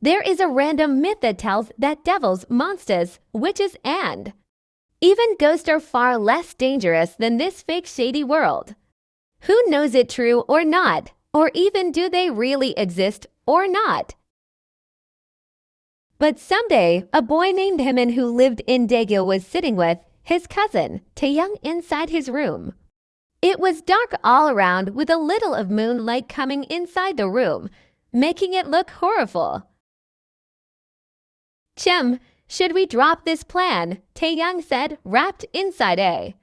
There is a random myth that tells that devils, monsters, witches, and even ghosts are far less dangerous than this fake shady world. Who knows it true or not? Or even do they really exist or not? But someday, a boy named Jimin who lived in Daegu was sitting with his cousin, Taehyung, inside his room. It was dark all around with a little of moonlight coming inside the room, making it look horrible. "Chim, should we drop this plan?" Taehyung said, wrapped inside a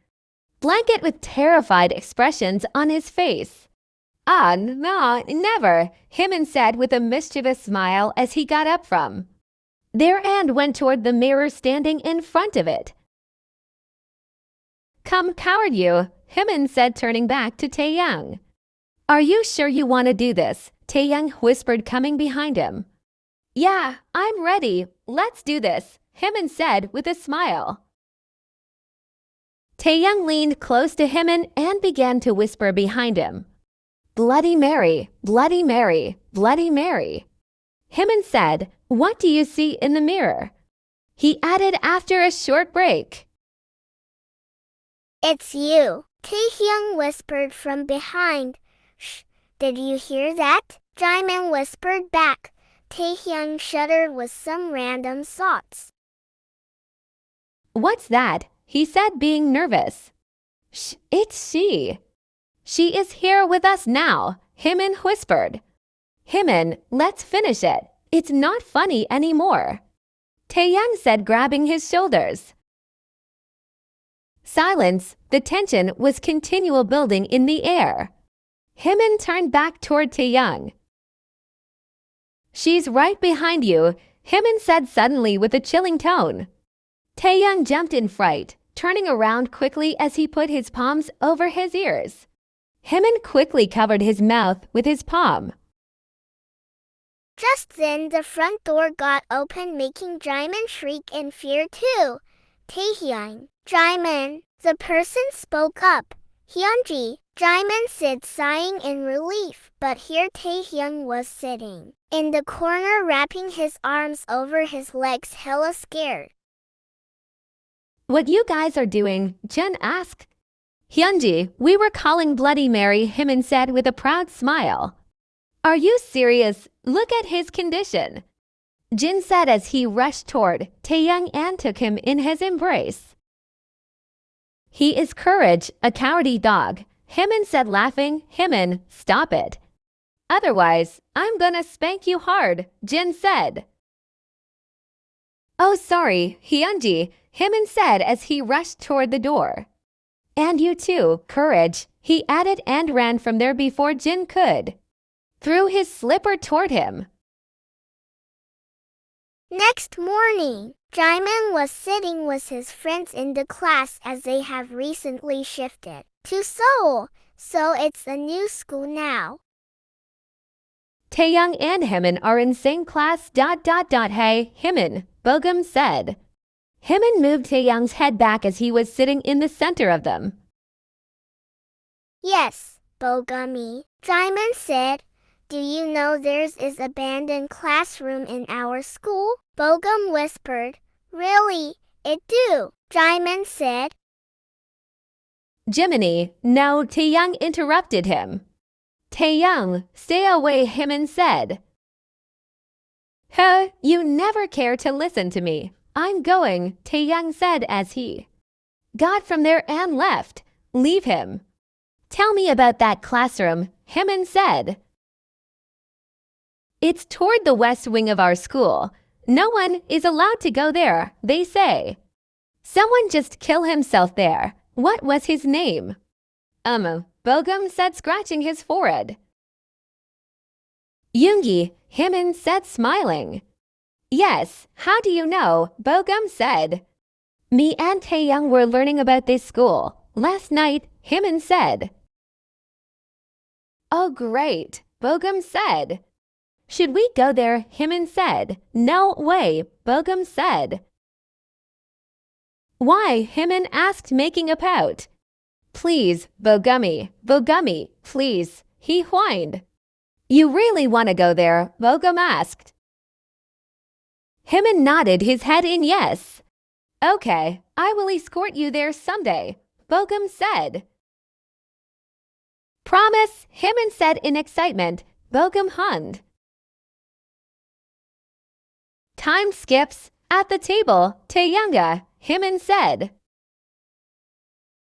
blanket with terrified expressions on his face. "Ah, no, never," Jimin said with a mischievous smile as he got up from there and went toward the mirror standing in front of it. "Come, coward you," Jimin said, turning back to Taehyung. "Are you sure you want to do this?" Taehyung whispered, coming behind him. "Yeah, I'm ready. Let's do this," Jimin said with a smile. Taehyung leaned close to Jimin and began to whisper behind him. "Bloody Mary, Bloody Mary, Bloody Mary." Jimin said, "What do you see in the mirror?" He added after a short break. "It's you," Taehyung whispered from behind. "Shh, did you hear that?" Jimin whispered back. Taehyung shuddered with some random thoughts. "What's that?" he said, being nervous. "Shh, it's she. She is here with us now," Jimin whispered. "Jimin, let's finish it. It's not funny anymore," Taehyung said, grabbing his shoulders. Silence. The tension was continual building in the air. Jimin turned back toward Taehyung. "She's right behind you," Jimin said suddenly with a chilling tone. Taehyung jumped in fright, turning around quickly as he put his palms over his ears. Jimin quickly covered his mouth with his palm. Just then the front door got open, making Jimin shriek in fear too. "Taehyung, Jimin," the person spoke up. "Hyunji," Jimin said, sighing in relief, but here Taehyung was sitting in the corner, wrapping his arms over his legs, hella scared. "What you guys are doing?" Jun asked. "Hyunji, we were calling Bloody Mary," Jimin said with a proud smile. "Are you serious? Look at his condition," Jin said as he rushed toward Taehyung and took him in his embrace. "He is courage, a cowardly dog," Jimin said, laughing. "Jimin, stop it. Otherwise, I'm gonna spank you hard," Jin said. "Oh, sorry, Hyunji," Jimin said as he rushed toward the door. "And you too, courage," he added and ran from there before Jin could threw his slipper toward him. Next morning, Jimin was sitting with his friends in the class as they have recently shifted to Seoul, so it's a new school now. Taehyung and Jimin are in same class. Hey, Jimin, Bogum said. Jimin moved Taehyung's head back as he was sitting in the center of them. "Yes, Bogummy," Jimin said. "Do you know there's is abandoned classroom in our school?" Bogum whispered. "Really? It do," Jimin said. "Jiminy, no," Taehyung interrupted him. "Taehyung, stay away," Jimin said. "Huh, you never care to listen to me. I'm going," Taehyung said as he got from there and left. "Leave him." "Tell me about that classroom," Jimin said. "It's toward the west wing of our school. No one is allowed to go there, they say. Someone just killed himself there. What was his name?" Bogum said, scratching his forehead. "Yoongi," Jimin said, smiling. "Yes, how do you know?" Bogum said. "Me and Taehyung were learning about this school last night," Jimin said. "Oh, great," Bogum said. "Should we go there?" Jimin said. "No way," Bogum said. "Why?" Jimin asked, making a pout. "Please, Bogummy, please," he whined. "You really want to go there?" Bogum asked. Jimin nodded his head in yes. Okay, I will escort you there someday, Bogum said. Promise, Jimin said in excitement. Bogum hummed. Time skips. At the table, Taehyung, Jimin said.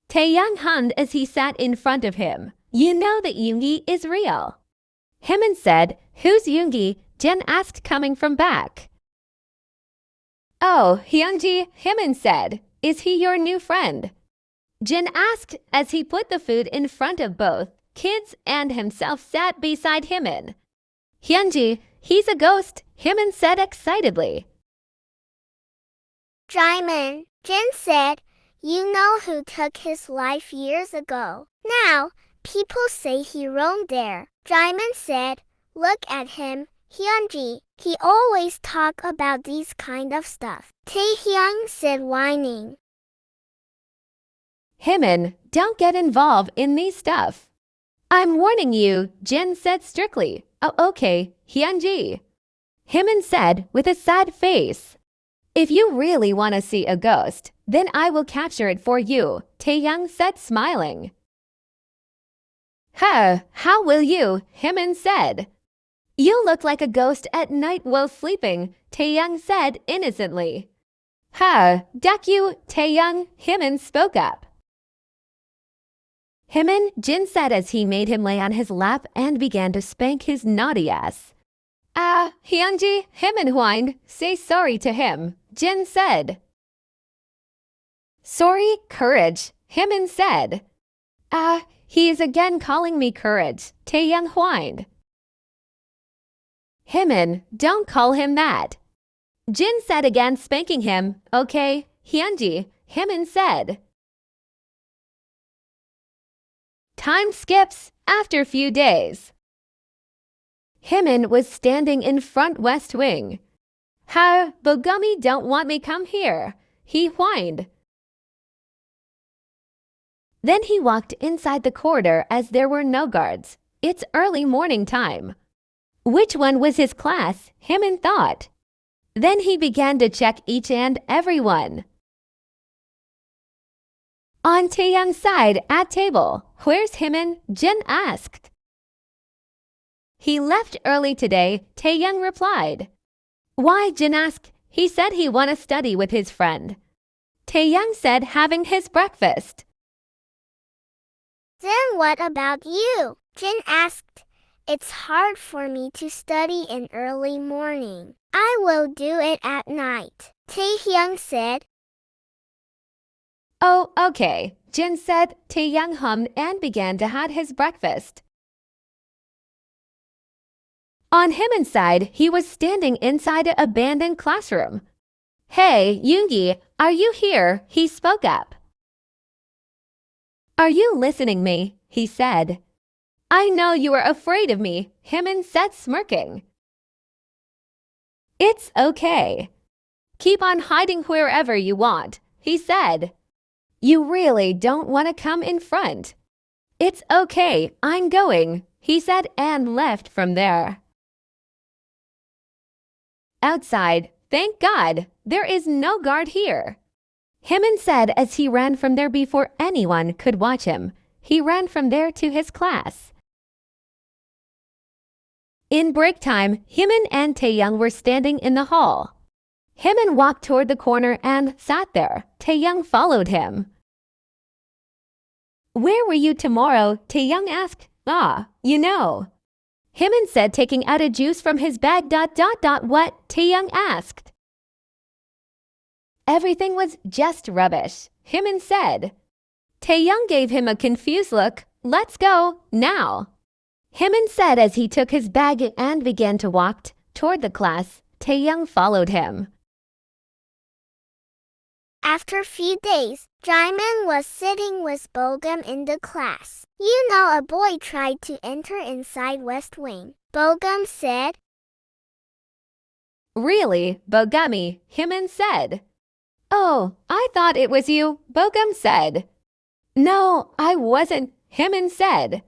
Taehyung hummed as he sat in front of him. You know that Yoongi is real. Jimin said. Who's Yoongi? Jin asked coming from back. Oh, Hyunji, Jimin said. Is he your new friend? Jin asked as he put the food in front of both kids and himself sat beside Jimin. Hyunji, he's a ghost, Jimin said excitedly. Jimin, Jin said, you know who took his life years ago. Now, people say he roamed there. Jimin said, look at him, Hyunji. He always talk about these kind of stuff. Taehyung said whining. Jimin, don't get involved in these stuff. I'm warning you, Jin said strictly. Oh, okay, Hyunji. Jimin said with a sad face. If you really want to see a ghost, then I will capture it for you, Taehyung said smiling. How will you? Jimin said. You look like a ghost at night while sleeping, Taehyung said innocently. Thankyou, Taehyung, Jimin spoke up. Jimin, Jin said as he made him lay on his lap and began to spank his naughty ass. Hyunji, Jimin whined. Say sorry to him, Jin said. Sorry, courage, Jimin said. He is again calling me courage, Taehyung whined. Jimin, don't call him that. Jin said again, spanking him. Okay, Hyunji, Jimin said. Time skips. After a few days, Jimin was standing in front west wing. Bogumi don't want me come here, he whined. Then he walked inside the corridor as there were no guards. It's early morning time. Which one was his class, Jimin thought. Then he began to check each and every one. On Taehyung's side at table, where's Jimin? Jin asked. He left early today, Taehyung replied. Why? Jin asked. He said he want to study with his friend. Taehyung said having his breakfast. Then what about you? Jin asked. It's hard for me to study in early morning. I will do it at night, Taehyung said. Oh, okay, Jin said. Taehyung hummed and began to have his breakfast. On Jimin's side, he was standing inside an abandoned classroom. Hey, Yoongi, are you here? He spoke up. Are you listening me? He said. I know you are afraid of me, Jimin said smirking. It's okay. Keep on hiding wherever you want, he said. You really don't want to come in front. It's okay, I'm going, he said and left from there. Outside, thank God, there is no guard here. Jimin said as he ran from there before anyone could watch him. He ran from there to his class. In break time, Jimin and Taehyung were standing in the hall. Jimin walked toward the corner and sat there. Taehyung followed him. Where were you tomorrow? Taehyung asked. You know. Jimin said taking out a juice from his bag. What? Taehyung asked. Everything was just rubbish, Jimin said. Taehyung gave him a confused look. Let's go, now. Jimin said as he took his bag and began to walk toward the class. Taehyung followed him. After a few days, Jimin was sitting with Bogum in the class. You know, a boy tried to enter inside West Wing, Bogum said. Really, Bogumi, Jimin said. Oh, I thought it was you, Bogum said. No, I wasn't, Jimin said.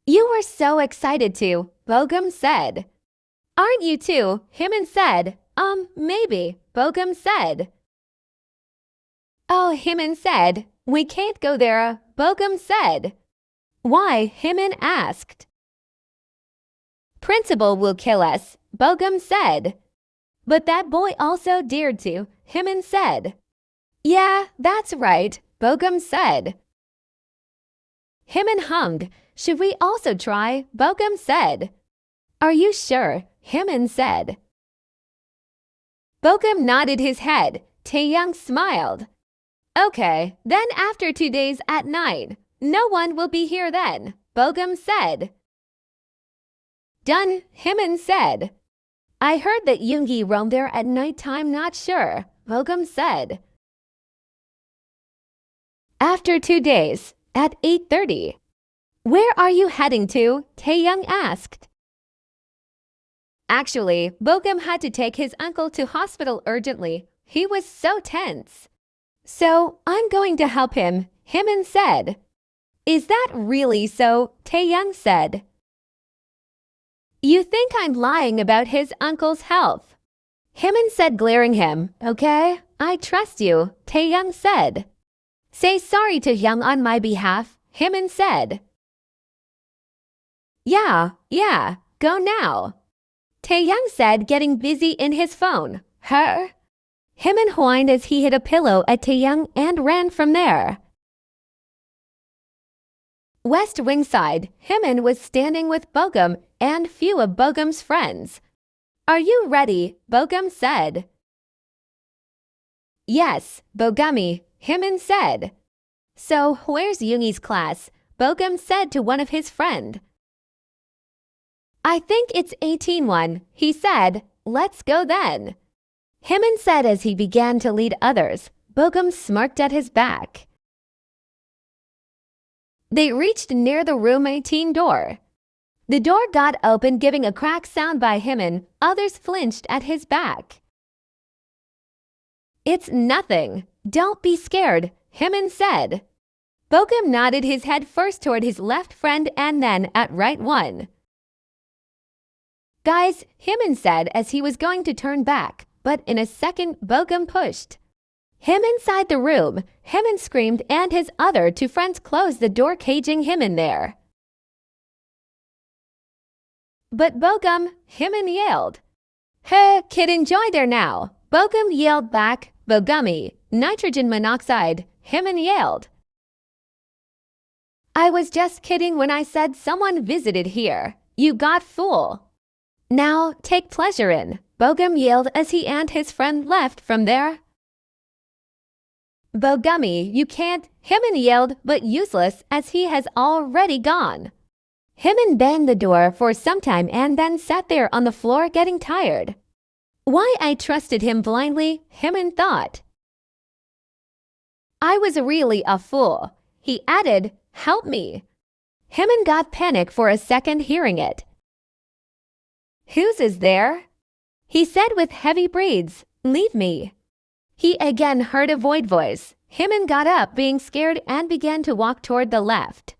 You were so excited to, Bogum said. Aren't you too? Jimin said. Maybe, Bogum said. Oh, Jimin said, we can't go there, Bogum said. Why? Jimin asked. Principal will kill us, Bogum said. But that boy also dared to, Jimin said. Yeah, that's right, Bogum said. Jimin hummed. Should we also try? Bogum said. Are you sure? Jimin said. Bogum nodded his head. Taehyung smiled. Okay, then after 2 days at night. No one will be here then, Bogum said. Done, Jimin said. I heard that Yoongi roamed there at night time, not sure, Bogum said. After 2 days, at 8:30. Where are you heading to? Taehyung asked. Actually, Bogum had to take his uncle to hospital urgently. He was so tense. So, I'm going to help him, Jimin said. Is that really so? Taehyung said. You think I'm lying about his uncle's health? Jimin said, glaring him. Okay, I trust you, Taehyung said. Say sorry to Hyung on my behalf, Jimin said. Yeah, go now. Taehyung said, getting busy in his phone. Her? Jimin whined as he hit a pillow at Taehyung and ran from there. West Wing side, Jimin was standing with Bogum and few of Bogum's friends. Are you ready? Bogum said. Yes, Bogummy, Jimin said. So, where's Yoongi's class? Bogum said to one of his friend. I think it's 18-1, he said. Let's go then. Jimin said as he began to lead others. Bogum smirked at his back. They reached near the room 18 door. The door got open, giving a crack sound by Jimin. Others flinched at his back. It's nothing. Don't be scared, Jimin said. Bogum nodded his head first toward his left friend and then at right one. Guys, Jimin said as he was going to turn back, but in a second Bogum pushed him inside the room. Jimin screamed and his other two friends closed the door, caging him in there. But Bogum, Jimin yelled. Hey, kid, enjoy there now. Bogum yelled back. Bogummy, nitrogen monoxide, Jimin yelled. I was just kidding when I said someone visited here. You got fool. Now, take pleasure in, Bogum yelled as he and his friend left from there. Bogummy, you can't, Jimin yelled, but useless as he has already gone. Jimin banged the door for some time and then sat there on the floor getting tired. Why I trusted him blindly, Jimin thought. I was really a fool. He added, help me. Jimin got panic for a second hearing it. Whose is there? He said with heavy breaths, leave me. He again heard a void voice. Jimin got up being scared and began to walk toward the left.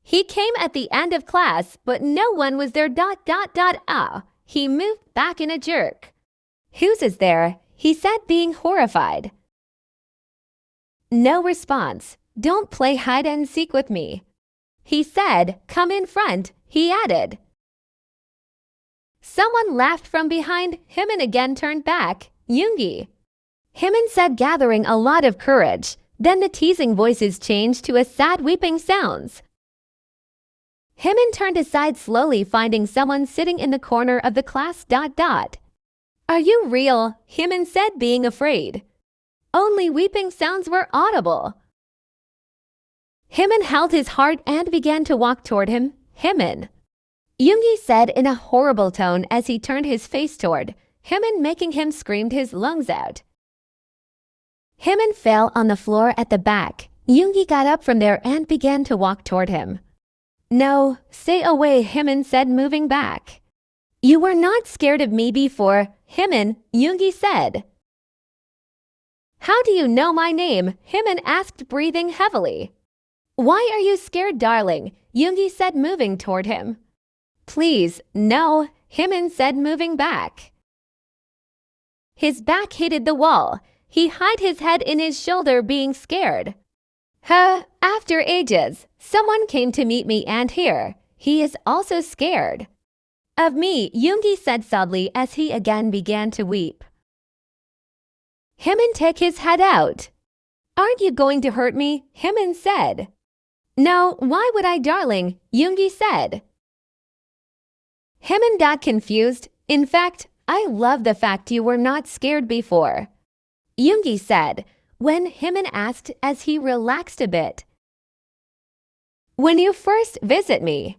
He came at the end of class, but no one was there. He moved back in a jerk. Whose is there? He said, being horrified. No response. Don't play hide and seek with me. He said, come in front, he added. Someone laughed from behind. Jimin again turned back. Yoongi. Jimin said, gathering a lot of courage. Then the teasing voices changed to a sad weeping sounds. Jimin turned aside slowly, finding someone sitting in the corner of the class. Are you real? Jimin said, being afraid. Only weeping sounds were audible. Jimin held his heart and began to walk toward him. Jimin. Yoongi said in a horrible tone as he turned his face toward Jimin, making him scream his lungs out. Jimin fell on the floor at the back. Yoongi got up from there and began to walk toward him. No, stay away, Jimin said, moving back. You were not scared of me before, Jimin, Yoongi said. How do you know my name? Jimin asked, breathing heavily. Why are you scared, darling? Yoongi said, moving toward him. Please, no, Jimin said, moving back. His back hit the wall. He hid his head in his shoulder, being scared. After ages, someone came to meet me, and here, he is also scared of me, Yoongi said sadly as he again began to weep. Jimin took his head out. Aren't you going to hurt me? Jimin said. No, why would I, darling? Yoongi said. Jimin got confused. In fact, I love the fact you were not scared before, Yoongi said, when Jimin asked as he relaxed a bit. When you first visit me,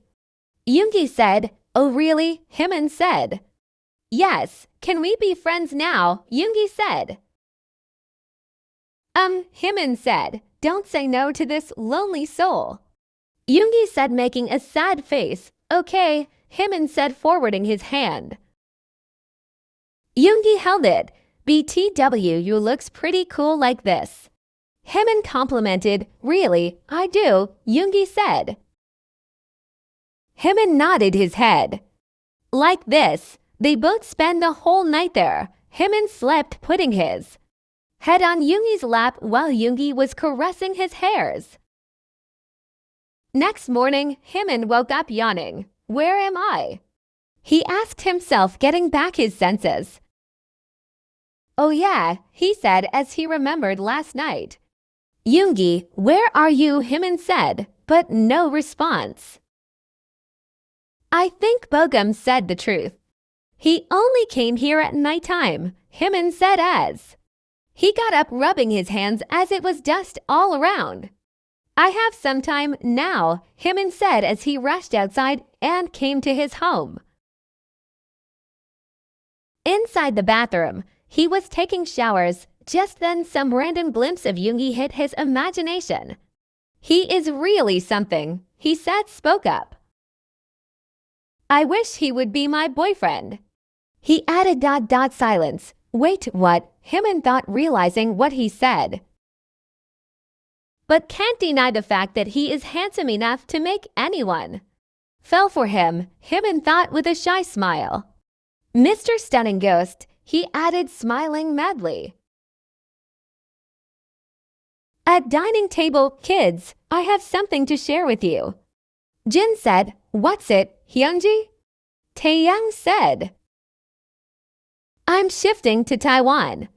Yoongi said. Oh really? Jimin said. Yes, can we be friends now? Yoongi said. Jimin said, don't say no to this lonely soul. Yoongi said, making a sad face. Okay, Jimin said, forwarding his hand. Yoongi held it. BTW, you looks pretty cool like this. Jimin complimented. Really, I do, Yoongi said. Jimin nodded his head. Like this, they both spent the whole night there. Jimin slept putting his head on Yoongi's lap while Yoongi was caressing his hairs. Next morning, Jimin woke up yawning. Where am I? He asked himself, getting back his senses. Oh yeah, he said as he remembered last night. Yoongi, where are you? Jimin said, but no response. I think Bogum said the truth. He only came here at nighttime, Jimin said as he got up, rubbing his hands as it was dust all around. I have some time now, Jimin said as he rushed outside and came to his home. Inside the bathroom, he was taking showers. Just then some random glimpse of Yoongi hit his imagination. He is really something, he said, spoke up. I wish he would be my boyfriend. He added ... silence. Wait, what? Jimin thought, realizing what he said. But can't deny the fact that he is handsome enough to make anyone fell for him, Jimin thought with a shy smile. Mr. Stunning Ghost, he added, smiling madly. At dining table, kids, I have something to share with you. Jin said. What's it, Hyunji? Taehyung said. I'm shifting to Taiwan.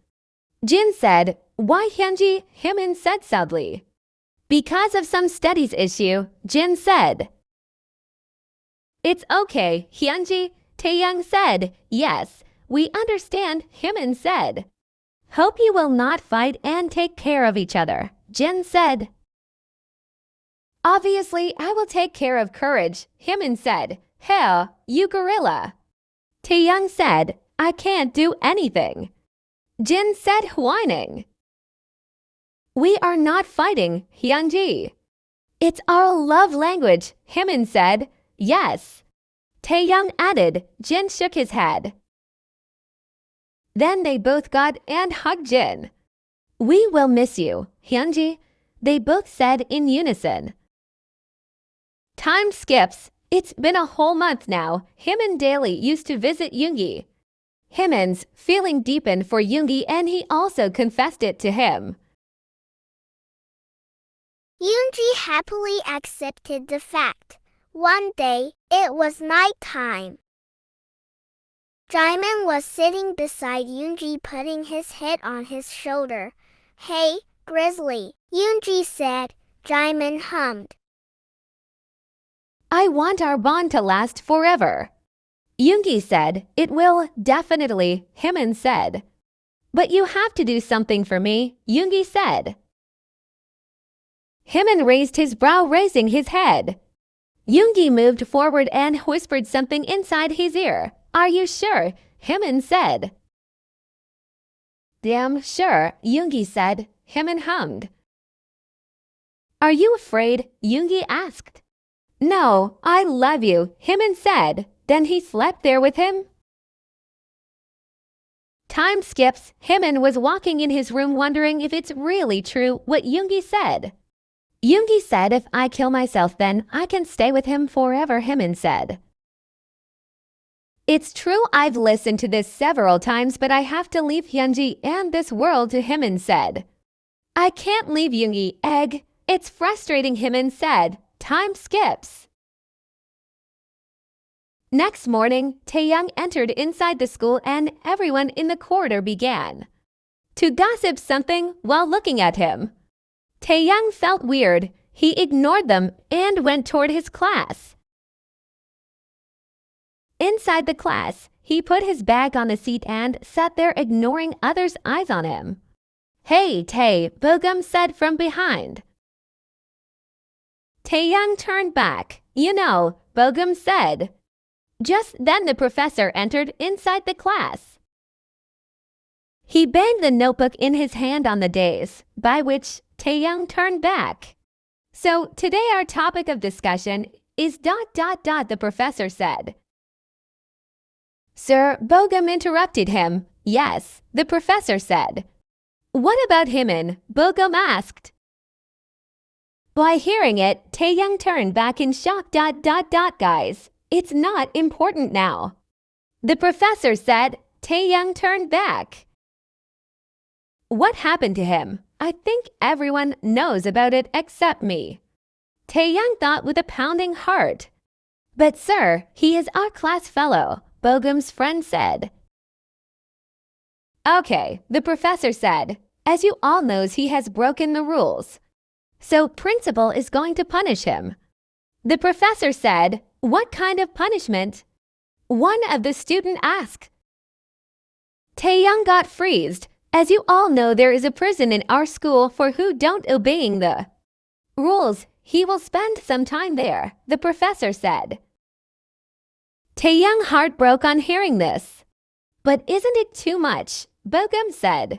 Jin said. Why, Hyunji? Jimin said sadly. Because of some studies issue, Jin said. It's okay, Hyunji, Taehyung said. Yes, we understand, Jimin said. Hope you will not fight and take care of each other, Jin said. Obviously, I will take care of courage, Jimin said. Hell, you gorilla. Taehyung said, I can't do anything. Jin said, whining. We are not fighting, Hyunji. It's our love language, Jimin said. Yes. Taehyung added. Jin shook his head. Then they both got and hugged Jin. We will miss you, Hyunji, they both said in unison. Time skips. It's been a whole month now. Jimin daily used to visit Yoongi. Jimin's feeling deepened for Yoongi and he also confessed it to him. Yoongi happily accepted the fact. One day, it was night time. Jimin was sitting beside Yoongi, putting his head on his shoulder. Hey, Grizzly, Yoongi said. Jimin hummed. I want our bond to last forever. Yoongi said. It will, definitely, Jimin said. But you have to do something for me, Yoongi said. Jimin raised his brow, raising his head. Yoongi moved forward and whispered something inside his ear. Are you sure? Jimin said. Damn sure, Yoongi said. Jimin hummed. Are you afraid? Yoongi asked. No, I love you, Jimin said. Then he slept there with him. Time skips. Jimin was walking in his room wondering if it's really true what Yoongi said. Yoongi said, if I kill myself then I can stay with him forever, Jimin said. It's true I've listened to this several times, but I have to leave Hyunji and this world to Jimin said. I can't leave Yoongi, egg. It's frustrating, Jimin said. Time skips. Next morning, Taehyung entered inside the school and everyone in the corridor began to gossip something while looking at him. Taehyung felt weird. He ignored them and went toward his class. Inside the class, he put his bag on the seat and sat there ignoring others' eyes on him. Hey, Tae, Bogum said from behind. Taehyung turned back. You know, Bogum said. Just then the professor entered inside the class. He banged the notebook in his hand on the dais, by which Taehyung turned back. So today our topic of discussion is ... the professor said. Sir, Bogum interrupted him. Yes, the professor said. What about Jimin? Bogum asked. By hearing it, Taehyung turned back in shock. Guys, it's not important now. The professor said. Taehyung turned back. What happened to him? I think everyone knows about it except me. Taehyung thought with a pounding heart. But sir, he is our class fellow, Bogum's friend said. Okay, the professor said. As you all knows, he has broken the rules. So principal is going to punish him. The professor said, what kind of punishment? One of the students asked. Taehyung got freezed. As you all know, there is a prison in our school for who don't obeying the rules. He will spend some time there, the professor said. Taehyung's heart broke on hearing this. But isn't it too much? Bogum said.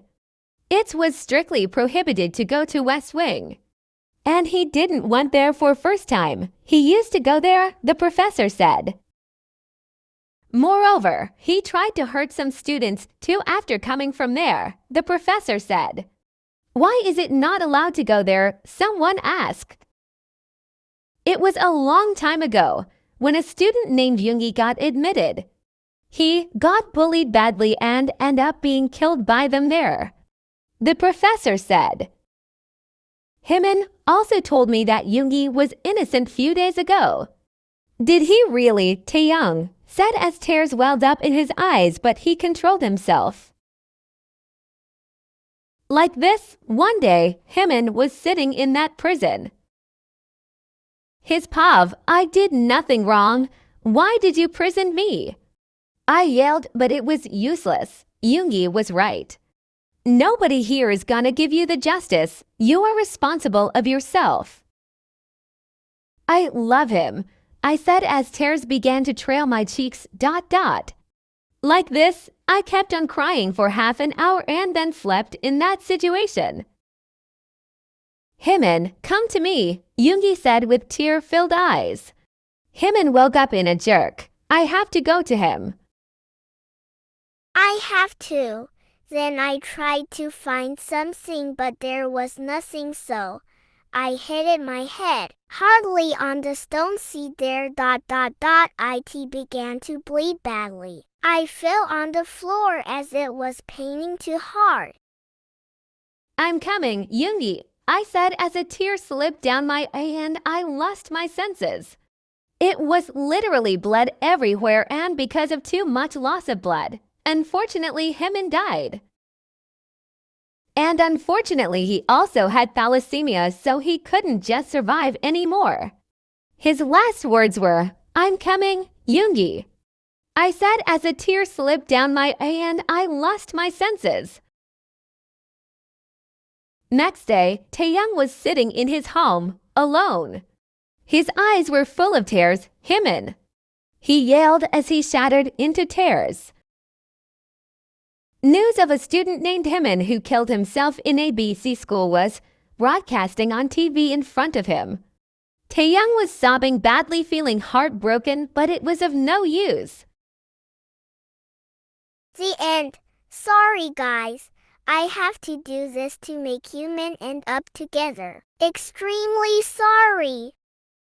It was strictly prohibited to go to West Wing. And he didn't went there for first time. He used to go there, the professor said. Moreover, he tried to hurt some students too after coming from there, the professor said. Why is it not allowed to go there? Someone asked. It was a long time ago when a student named Yoongi got admitted. He got bullied badly and ended up being killed by them there, the professor said. Jimin also told me that Yoongi was innocent few days ago. Did he really? Taehyung said as tears welled up in his eyes, but he controlled himself. Like this, one day, Jimin was sitting in that prison. His pav, I did nothing wrong. Why did you prison me? I yelled, but it was useless. Yoongi was right. Nobody here is gonna give you the justice. You are responsible of yourself. I love him, I said as tears began to trail my cheeks. Like this, I kept on crying for half an hour and then slept in that situation. Jimin, come to me, Yoongi said with tear-filled eyes. Jimin woke up in a jerk. I have to go to him. I have to. Then I tried to find something, but there was nothing, so I hit my head hardly on the stone seat there. It began to bleed badly. I fell on the floor as it was paining too hard. I'm coming, Yoongi, I said as a tear slipped down my eye and I lost my senses. It was literally blood everywhere, and because of too much loss of blood, unfortunately, Jimin died. And unfortunately, he also had thalassemia, so he couldn't just survive anymore. His last words were, I'm coming, Yoongi, I said as a tear slipped down my eye and I lost my senses. Next day, Taehyung was sitting in his home, alone. His eyes were full of tears. Jimin, he yelled as he shattered into tears. News of a student named Jimin who killed himself in a BC school was broadcasting on TV in front of him. Taehyung was sobbing badly, feeling heartbroken, but it was of no use. The end. Sorry guys. I have to do this to make Jimin end up together. Extremely sorry.